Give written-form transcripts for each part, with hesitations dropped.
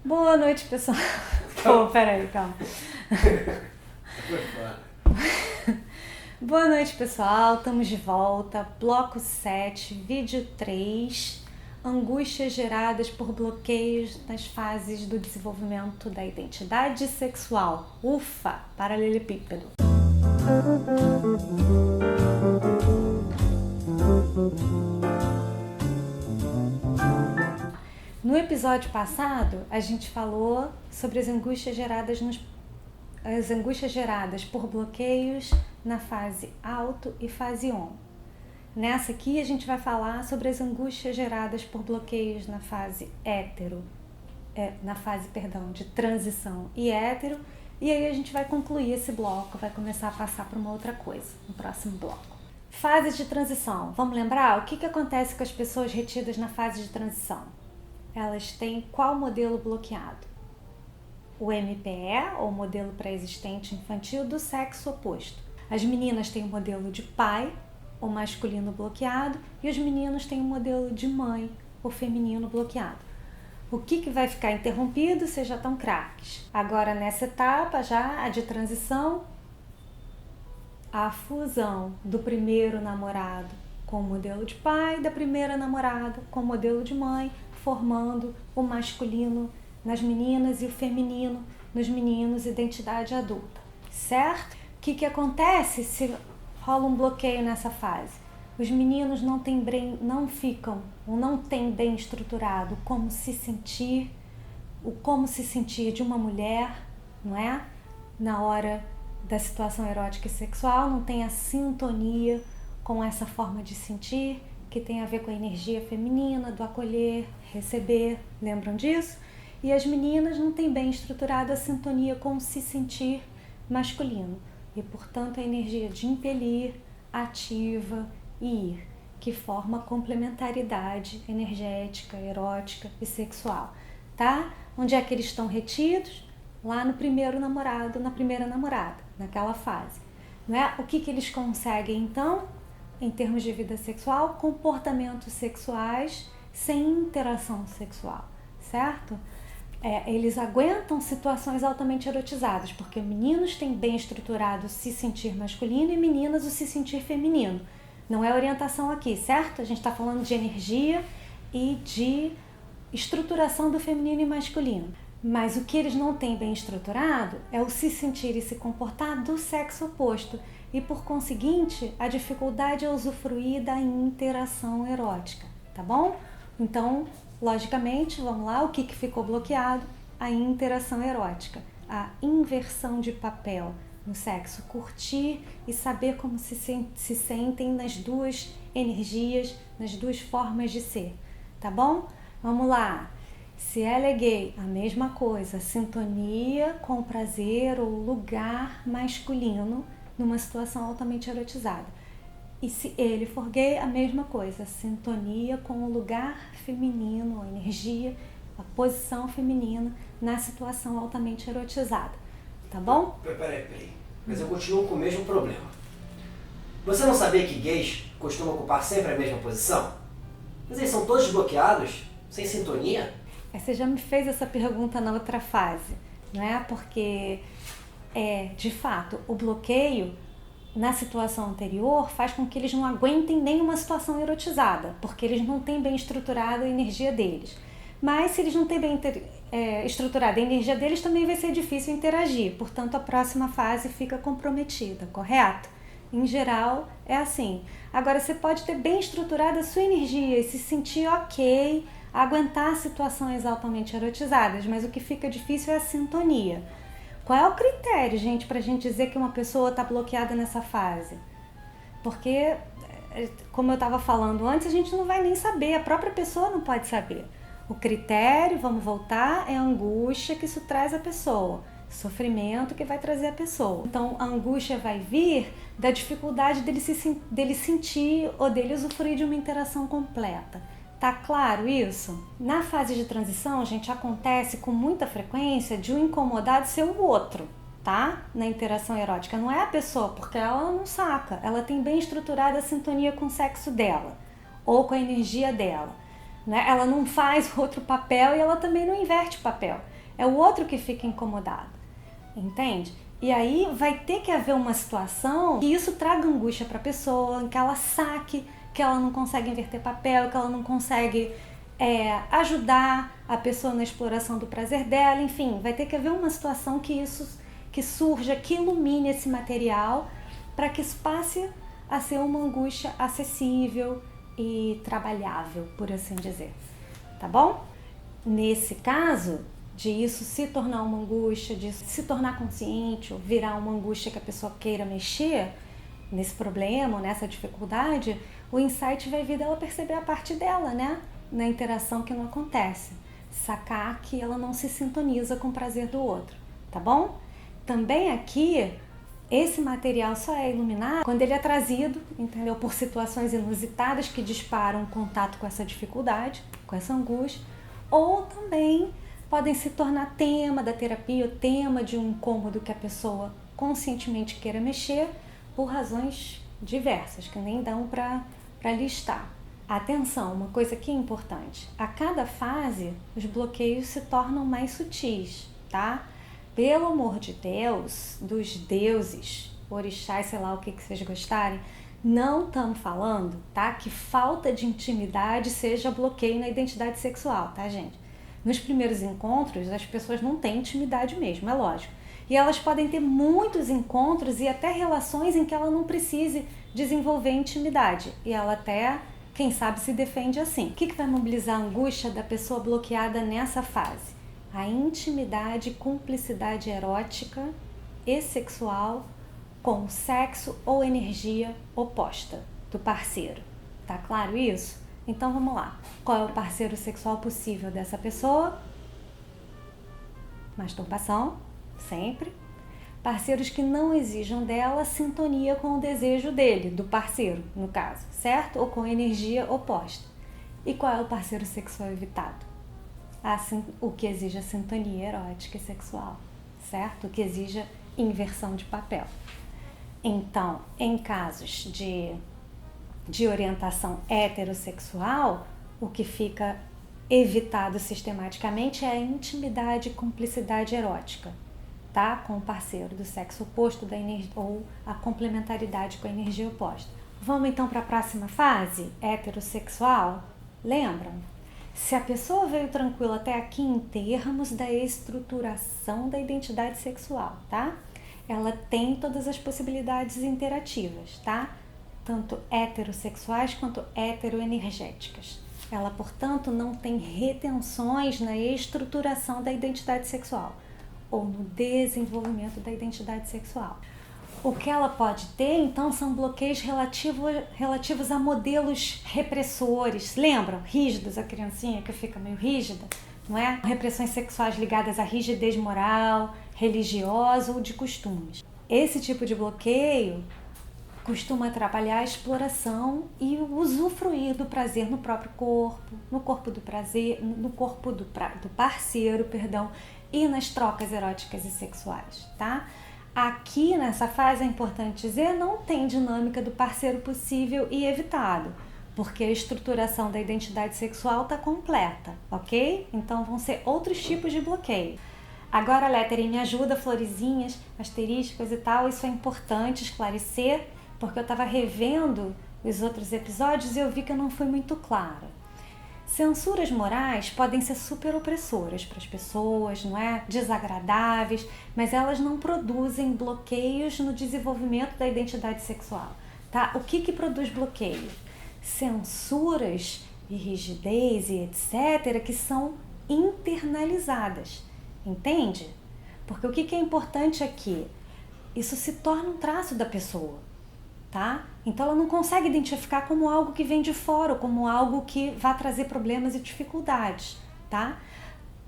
Boa noite, pessoal. Pô, peraí, calma. Boa noite, pessoal. Estamos de volta. Bloco 7, vídeo 3. Angústias geradas por bloqueios nas fases do desenvolvimento da identidade sexual. Ufa, paralelepípedo. No episódio passado, a gente falou sobre as angústias geradas por bloqueios na fase alto e fase on. Nessa aqui, a gente vai falar sobre as angústias geradas por bloqueios na fase de transição e hétero. E aí a gente vai concluir esse bloco, vai começar a passar para uma outra coisa no próximo bloco. Fase de transição. Vamos lembrar o que acontece com as pessoas retidas na fase de transição? Elas têm qual modelo bloqueado? O MPE, ou modelo pré-existente infantil do sexo oposto. As meninas têm o modelo de pai, o masculino bloqueado, e os meninos têm o modelo de mãe, o feminino bloqueado. O que vai ficar interrompido? Vocês já estão craques. Agora, nessa etapa, já a de transição, a fusão do primeiro namorado com o modelo de pai, da primeira namorada com o modelo de mãe, formando o masculino nas meninas e o feminino nos meninos, identidade adulta, certo? O que acontece se rola um bloqueio nessa fase? Os meninos não têm bem estruturado como se sentir de uma mulher, não é? Na hora da situação erótica e sexual, não tem a sintonia com essa forma de sentir, que tem a ver com a energia feminina, do acolher, receber, lembram disso? E as meninas não têm bem estruturada a sintonia com o se sentir masculino. E, portanto, a energia de impelir, ativa e ir, que forma complementaridade energética, erótica e sexual, tá? Onde é que eles estão retidos? Lá no primeiro namorado, na primeira namorada, naquela fase. Não é? O que eles conseguem, então, em termos de vida sexual? Comportamentos sexuais sem interação sexual, certo? Eles aguentam situações altamente erotizadas, porque meninos têm bem estruturado o se sentir masculino e meninas o se sentir feminino. Não é orientação aqui, certo? A gente está falando de energia e de estruturação do feminino e masculino. Mas o que eles não têm bem estruturado é o se sentir e se comportar do sexo oposto. E, por conseguinte, a dificuldade é usufruir da interação erótica, tá bom? Então, logicamente, vamos lá, o que ficou bloqueado? A interação erótica, a inversão de papel no sexo, curtir e saber como se sentem nas duas energias, nas duas formas de ser, tá bom? Vamos lá, se ela é gay, a mesma coisa, sintonia com o prazer ou lugar masculino numa situação altamente erotizada. E se ele for gay, a mesma coisa, sintonia com o lugar feminino, a energia, a posição feminina na situação altamente erotizada. Tá bom? Peraí. Mas eu continuo com o mesmo problema. Você não sabia que gays costumam ocupar sempre a mesma posição? Mas eles são todos bloqueados, sem sintonia? Você já me fez essa pergunta na outra fase, não é? Porque, de fato, o bloqueio na situação anterior faz com que eles não aguentem nenhuma situação erotizada, porque eles não têm bem estruturada a energia deles. Mas se eles não têm bem estruturada a energia deles, também vai ser difícil interagir, portanto a próxima fase fica comprometida, correto? Em geral é assim. Agora você pode ter bem estruturada a sua energia e se sentir ok, aguentar situações altamente erotizadas, mas o que fica difícil é a sintonia. Qual é o critério, gente, para a gente dizer que uma pessoa está bloqueada nessa fase? Porque, como eu estava falando antes, a gente não vai nem saber, a própria pessoa não pode saber. O critério, vamos voltar, é a angústia que isso traz à pessoa, sofrimento que vai trazer a pessoa. Então, a angústia vai vir da dificuldade dele sentir ou dele usufruir de uma interação completa. Tá claro isso? Na fase de transição, gente, acontece com muita frequência de um incomodado ser o outro, tá? Na interação erótica. Não é a pessoa, porque ela não saca. Ela tem bem estruturada a sintonia com o sexo dela ou com a energia dela. né? Ela não faz outro papel e ela também não inverte papel. É o outro que fica incomodado, entende? E aí vai ter que haver uma situação que isso traga angústia para a pessoa, que ela saque que ela não consegue inverter papel, que ela não consegue ajudar a pessoa na exploração do prazer dela, enfim, vai ter que haver uma situação que surja, que ilumine esse material para que isso passe a ser uma angústia acessível e trabalhável, por assim dizer, tá bom? Nesse caso, de isso se tornar uma angústia, de se tornar consciente ou virar uma angústia que a pessoa queira mexer nesse problema, nessa dificuldade, o insight vai vir dela perceber a parte dela, né? Na interação que não acontece. Sacar que ela não se sintoniza com o prazer do outro, tá bom? Também aqui, esse material só é iluminado quando ele é trazido, entendeu? Por situações inusitadas que disparam contato com essa dificuldade, com essa angústia, ou também podem se tornar tema da terapia, tema de um incômodo que a pessoa conscientemente queira mexer, por razões diversas, que nem dão para listar. Atenção, uma coisa que é importante, a cada fase os bloqueios se tornam mais sutis, tá? Pelo amor de Deus, dos deuses, orixás, sei lá o que vocês gostarem, não estamos falando, tá? Que falta de intimidade seja bloqueio na identidade sexual, tá, gente? Nos primeiros encontros, as pessoas não têm intimidade mesmo, é lógico. E elas podem ter muitos encontros e até relações em que ela não precise desenvolver intimidade. E ela até, quem sabe, se defende assim. O que vai mobilizar a angústia da pessoa bloqueada nessa fase? A intimidade e cumplicidade erótica e sexual com o sexo ou energia oposta do parceiro. Tá claro isso? Então vamos lá. Qual é o parceiro sexual possível dessa pessoa? Masturbação, sempre. Parceiros que não exijam dela sintonia com o desejo dele, do parceiro, no caso, certo? Ou com energia oposta. E qual é o parceiro sexual evitado? O que exige a sintonia erótica e sexual, certo? O que exige inversão de papel. Então, em casos de orientação heterossexual, o que fica evitado sistematicamente é a intimidade e cumplicidade erótica, tá? Com o parceiro do sexo oposto ou a complementaridade com a energia oposta. Vamos então para a próxima fase, heterossexual? Lembram? Se a pessoa veio tranquila até aqui em termos da estruturação da identidade sexual, tá? Ela tem todas as possibilidades interativas, tá? Tanto heterossexuais quanto heteroenergéticas. Ela, portanto, não tem retenções na estruturação da identidade sexual ou no desenvolvimento da identidade sexual. O que ela pode ter, então, são bloqueios relativos a modelos repressores. Lembram? Rígidos, a criancinha que fica meio rígida, não é? Repressões sexuais ligadas à rigidez moral, religiosa ou de costumes. Esse tipo de bloqueio costuma atrapalhar a exploração e o usufruir do prazer no próprio corpo, no corpo do prazer, no corpo do parceiro, e nas trocas eróticas e sexuais, tá? Aqui nessa fase é importante dizer, não tem dinâmica do parceiro possível e evitado, porque a estruturação da identidade sexual está completa, ok? Então vão ser outros tipos de bloqueio. Agora, Lettering, me ajuda, florezinhas, asterísticos e tal, isso é importante esclarecer, porque eu estava revendo os outros episódios e eu vi que eu não fui muito clara. Censuras morais podem ser super opressoras para as pessoas, não é? Desagradáveis, mas elas não produzem bloqueios no desenvolvimento da identidade sexual, tá? O que produz bloqueio? Censuras e rigidez e etc. que são internalizadas, entende? Porque o que é importante aqui? Isso se torna um traço da pessoa, tá? Então ela não consegue identificar como algo que vem de fora, ou como algo que vai trazer problemas e dificuldades, tá?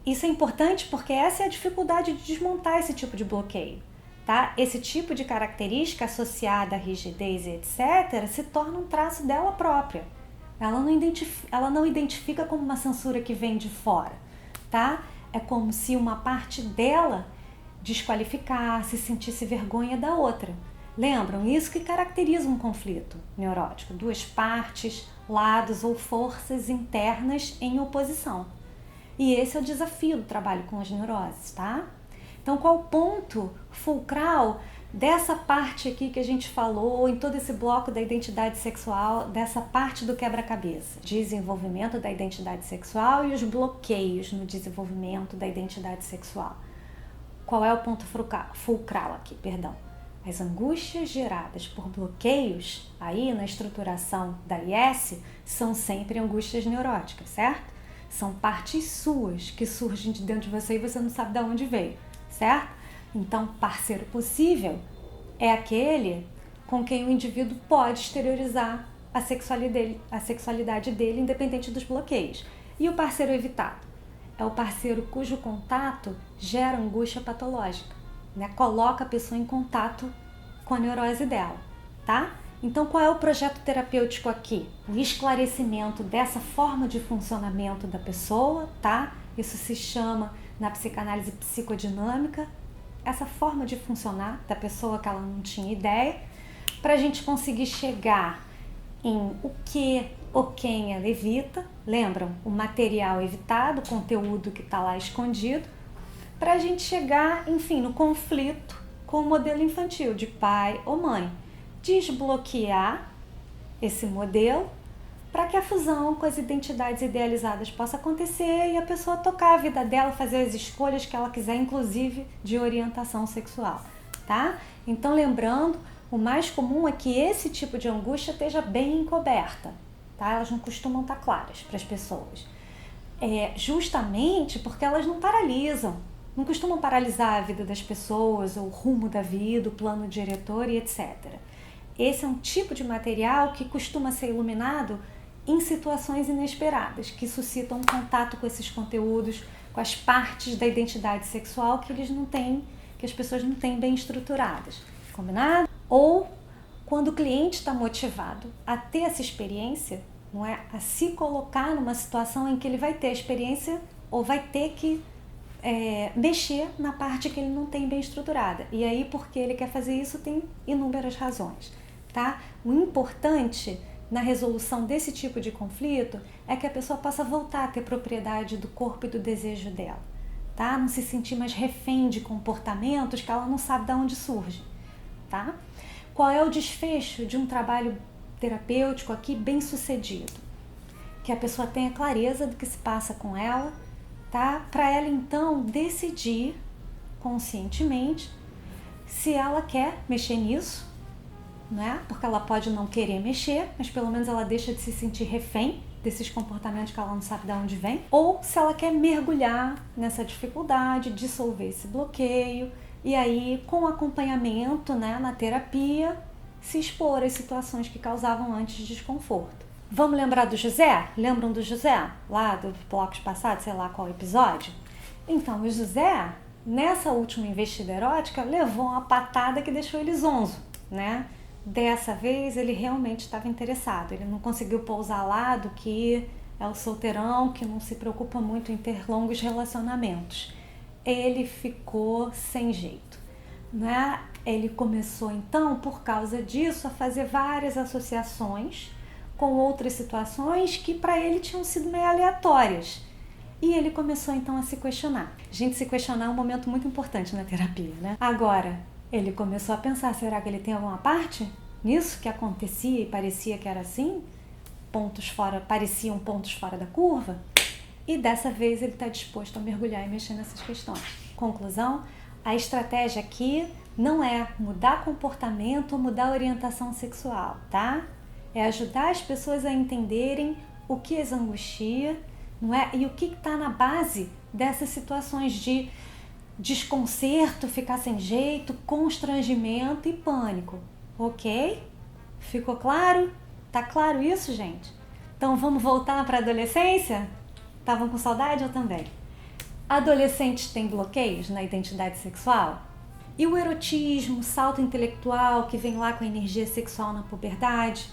Isso é importante porque essa é a dificuldade de desmontar esse tipo de bloqueio, tá? Esse tipo de característica associada à rigidez e etc. se torna um traço dela própria. Ela não identifica como uma censura que vem de fora, tá? É como se uma parte dela desqualificasse, sentisse vergonha da outra. Lembram? Isso que caracteriza um conflito neurótico. Duas partes, lados ou forças internas em oposição. E esse é o desafio do trabalho com as neuroses, tá? Então, qual o ponto fulcral dessa parte aqui que a gente falou, em todo esse bloco da identidade sexual, dessa parte do quebra-cabeça? Desenvolvimento da identidade sexual e os bloqueios no desenvolvimento da identidade sexual. Qual é o ponto fulcral aqui? As angústias geradas por bloqueios aí na estruturação da IS são sempre angústias neuróticas, certo? São partes suas que surgem de dentro de você e você não sabe de onde veio, certo? Então, parceiro possível é aquele com quem o indivíduo pode exteriorizar a sexualidade dele, independente dos bloqueios. E o parceiro evitado é o parceiro cujo contato gera angústia patológica, né? Coloca a pessoa em contato com a neurose dela, tá? Então, qual é o projeto terapêutico aqui? O esclarecimento dessa forma de funcionamento da pessoa, tá? Isso se chama, na psicanálise psicodinâmica, essa forma de funcionar da pessoa que ela não tinha ideia, para a gente conseguir chegar em o que ou quem ela evita. Lembram? O material evitado, o conteúdo que está lá escondido, para a gente chegar, enfim, no conflito com o modelo infantil de pai ou mãe. Desbloquear esse modelo para que a fusão com as identidades idealizadas possa acontecer e a pessoa tocar a vida dela, fazer as escolhas que ela quiser, inclusive de orientação sexual, tá? Então, lembrando, o mais comum é que esse tipo de angústia esteja bem encoberta, tá? Elas não costumam estar claras para as pessoas. Justamente porque elas não paralisam, não costumam paralisar a vida das pessoas, o rumo da vida, o plano diretor e etc. Esse é um tipo de material que costuma ser iluminado em situações inesperadas, que suscitam um contato com esses conteúdos, com as partes da identidade sexual que eles não têm, que as pessoas não têm bem estruturadas. Combinado? Ou quando o cliente está motivado a ter essa experiência, não é? A se colocar numa situação em que ele vai ter a experiência ou vai ter que mexer na parte que ele não tem bem estruturada. E aí, porque ele quer fazer isso, tem inúmeras razões, tá? O importante na resolução desse tipo de conflito é que a pessoa possa voltar a ter propriedade do corpo e do desejo dela, tá? Não se sentir mais refém de comportamentos que ela não sabe de onde surge, tá? Qual é o desfecho de um trabalho terapêutico aqui bem sucedido? Que a pessoa tenha clareza do que se passa com ela, tá? Para ela então decidir conscientemente se ela quer mexer nisso, né? Porque ela pode não querer mexer, mas pelo menos ela deixa de se sentir refém desses comportamentos que ela não sabe de onde vem, ou se ela quer mergulhar nessa dificuldade, dissolver esse bloqueio e aí com acompanhamento, né, na terapia, se expor às situações que causavam antes desconforto. Vamos lembrar do José? Lembram do José? Lá dos blocos passados, sei lá qual episódio? Então, o José, nessa última investida erótica, levou uma patada que deixou ele zonzo, né? Dessa vez ele realmente estava interessado, ele não conseguiu pousar lá do que é o solteirão que não se preocupa muito em ter longos relacionamentos. Ele ficou sem jeito, né? Ele começou então, por causa disso, a fazer várias associações com outras situações que para ele tinham sido meio aleatórias. E ele começou então a se questionar. Gente, se questionar é um momento muito importante na terapia, né? Agora, ele começou a pensar, será que ele tem alguma parte nisso que acontecia e parecia que era assim? Pareciam pontos fora da curva? E dessa vez ele está disposto a mergulhar e mexer nessas questões. Conclusão, a estratégia aqui não é mudar comportamento ou mudar orientação sexual, tá? É ajudar as pessoas a entenderem o que as angustia, não é? E o que está na base dessas situações de desconcerto, ficar sem jeito, constrangimento e pânico, ok? Ficou claro? Tá claro isso, gente? Então vamos voltar para a adolescência? Estavam com saudade? Eu também. Adolescentes têm bloqueios na identidade sexual? E o erotismo, o salto intelectual que vem lá com a energia sexual na puberdade?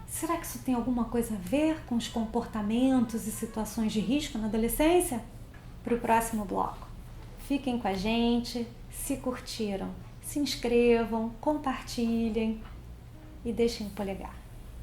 Será que isso tem alguma coisa a ver com os comportamentos e situações de risco na adolescência? Para o próximo bloco. Fiquem com a gente, se curtiram, se inscrevam, compartilhem e deixem o polegar.